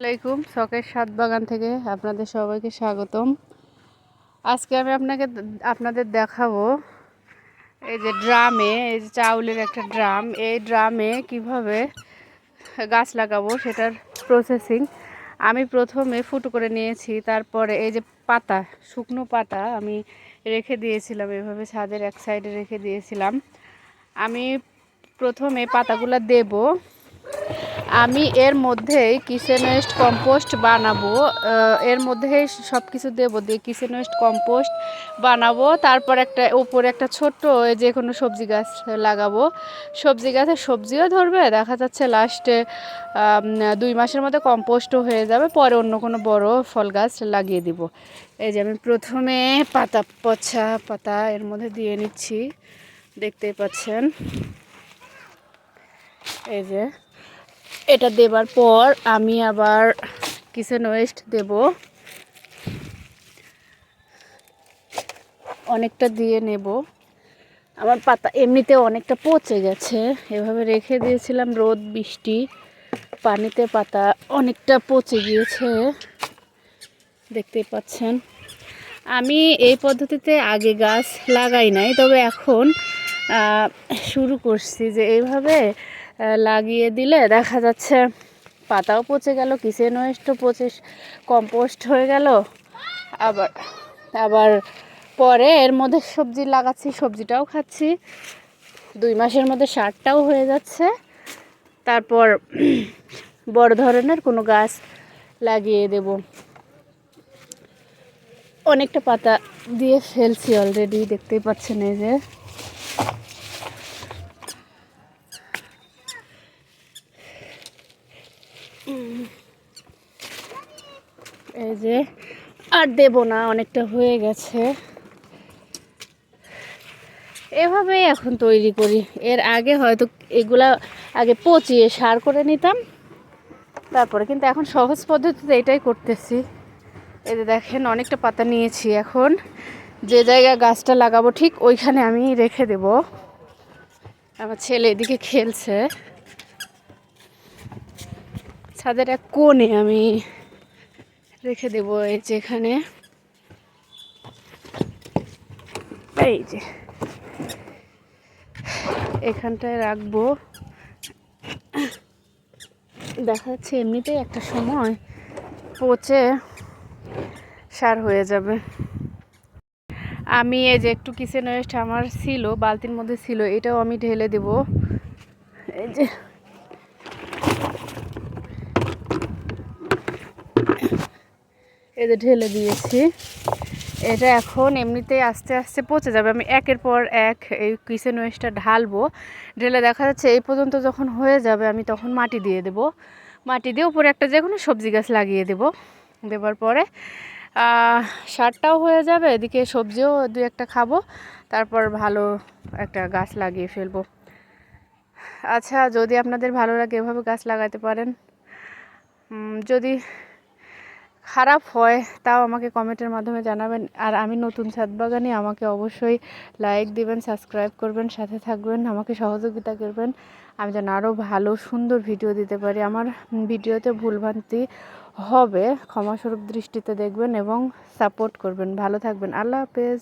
আসসালামাইকুম, শখের স্বাদ বাগান থেকে আপনাদের সবাইকে স্বাগতম। আজকে আমি আপনাদের দেখাবো এই যে ড্রামে, এই যে চাউলের একটা ড্রাম, এই ড্রামে কিভাবে গাছ লাগাবো সেটার প্রসেসিং। আমি প্রথমে ফুটো করে নিয়েছি, তারপরে এই যে পাতা, শুকনো পাতা আমি রেখে দিয়েছিলাম, এভাবে ছাদের এক সাইডে রেখে দিয়েছিলাম। আমি প্রথমে পাতাগুলো দেব। আমি এর মধ্যেই কিচেন ওয়েস্ট কম্পোস্ট বানাবো, এর মধ্যেই সব কিছু দেবো, দিয়ে কিচেন ওয়েস্ট কম্পোস্ট বানাবো। তারপর উপরে একটা ছোট্ট যে কোনো সবজি গাছ লাগাবো। সবজি গাছে সবজিও ধরবে, দেখা যাচ্ছে লাস্টে 2 মাসের মধ্যে কম্পোস্টও হয়ে যাবে, পরে অন্য কোনো বড় ফল গাছ লাগিয়ে দিব। এই যে আমি প্রথমে পচা পাতা এর মধ্যে দিয়ে নিচ্ছি, দেখতেই পাচ্ছেন। এই যে এটা দেবার পর আমি আবার কিচেন ওয়েস্ট দেব, অনেকটা দিয়ে নেব। আমার পাতা এমনিতে অনেকটা পচে গেছে, এভাবে রেখে দিয়েছিলাম রোদ বৃষ্টি পানিতে, পাতা অনেকটা পচে গিয়েছে, দেখতেই পাচ্ছেন। আমি এই পদ্ধতিতে আগে গাছ লাগাই নাই, তবে এখন শুরু করছি যে এইভাবে লাগিয়ে দিলে দেখা যাচ্ছে পাতাও পচে গেল, কিচেন ওয়েস্টও পচে কম্পোস্ট হয়ে গেল। আবার আবার পরে এর মধ্যে সবজি লাগাচ্ছি, সবজিটাও খাচ্ছি, 2 মাসের মধ্যে সারটাও হয়ে যাচ্ছে। তারপর বড় ধরনের কোনো গাছ লাগিয়ে দেব। অনেকটা পাতা দিয়ে ফেলছি অলরেডি, দেখতেই পাচ্ছেন। এই যে আর দেব না, অনেকটা হয়ে গেছে। এভাবেই এখন তৈরি করি। এর আগে হয়তো এগুলা আগে পচিয়ে সার করে নিতাম, তারপরে কিন্তু এখন সহজ পদ্ধতিতে এটাই করতেছি। এই যে দেখেন অনেকটা পাতা নিয়েছি, এখন যে জায়গায় গাছটা লাগাবো ঠিক ওইখানে আমি রেখে দেব। আমার ছেলে এদিকে খেলছে, ছাদের এক কোণে আমি রেখে দেব। এই যে এখানে, এই যে এখানটায় রাখবো। দেখা যাচ্ছে এমনিতেই একটা সময় পচে সার হয়ে যাবে। আমি এই যে একটু কিচেন ওয়েস্ট আমার ছিল, বালতির মধ্যে ছিল, এটাও আমি ঢেলে দেব। এই যে ঢেলে দিয়েছি। এটা এখন এমনিতেই আস্তে আস্তে পচে যাবে। আমি একের পর এক এই কিচেন ওয়েস্টটা ঢালবো, ঢেলে দেখা যাচ্ছে এই পর্যন্ত যখন হয়ে যাবে আমি তখন মাটি দিয়ে দেব। মাটি দিয়ে উপরে একটা যে কোনো সবজি গাছ লাগিয়ে দেব। দেওয়ার পরে সারটাও হয়ে যাবে, এদিকে সবজিও 2-1টা খাবো, তারপর ভালো একটা গাছ লাগিয়ে ফেলবো। আচ্ছা, যদি আপনাদের ভালো লাগে এভাবে গাছ লাগাতে পারেন। যদি খারাপ হয় তাও আমাকে কমেন্টের মাধ্যমে জানাবেন। আর আমি নতুন ছাদ বাগানে, আমাকে অবশ্যই লাইক দিবেন, সাবস্ক্রাইব করবেন, সাথে থাকবেন, আমাকে সহযোগিতা করবেন, আমি যেন আরও ভালো সুন্দর ভিডিও দিতে পারি। আমার ভিডিওতে ভুলভ্রান্তি হবে, ক্ষমাস্বরূপ দৃষ্টিতে দেখবেন এবং সাপোর্ট করবেন। ভালো থাকবেন, আল্লাহ হাফেজ।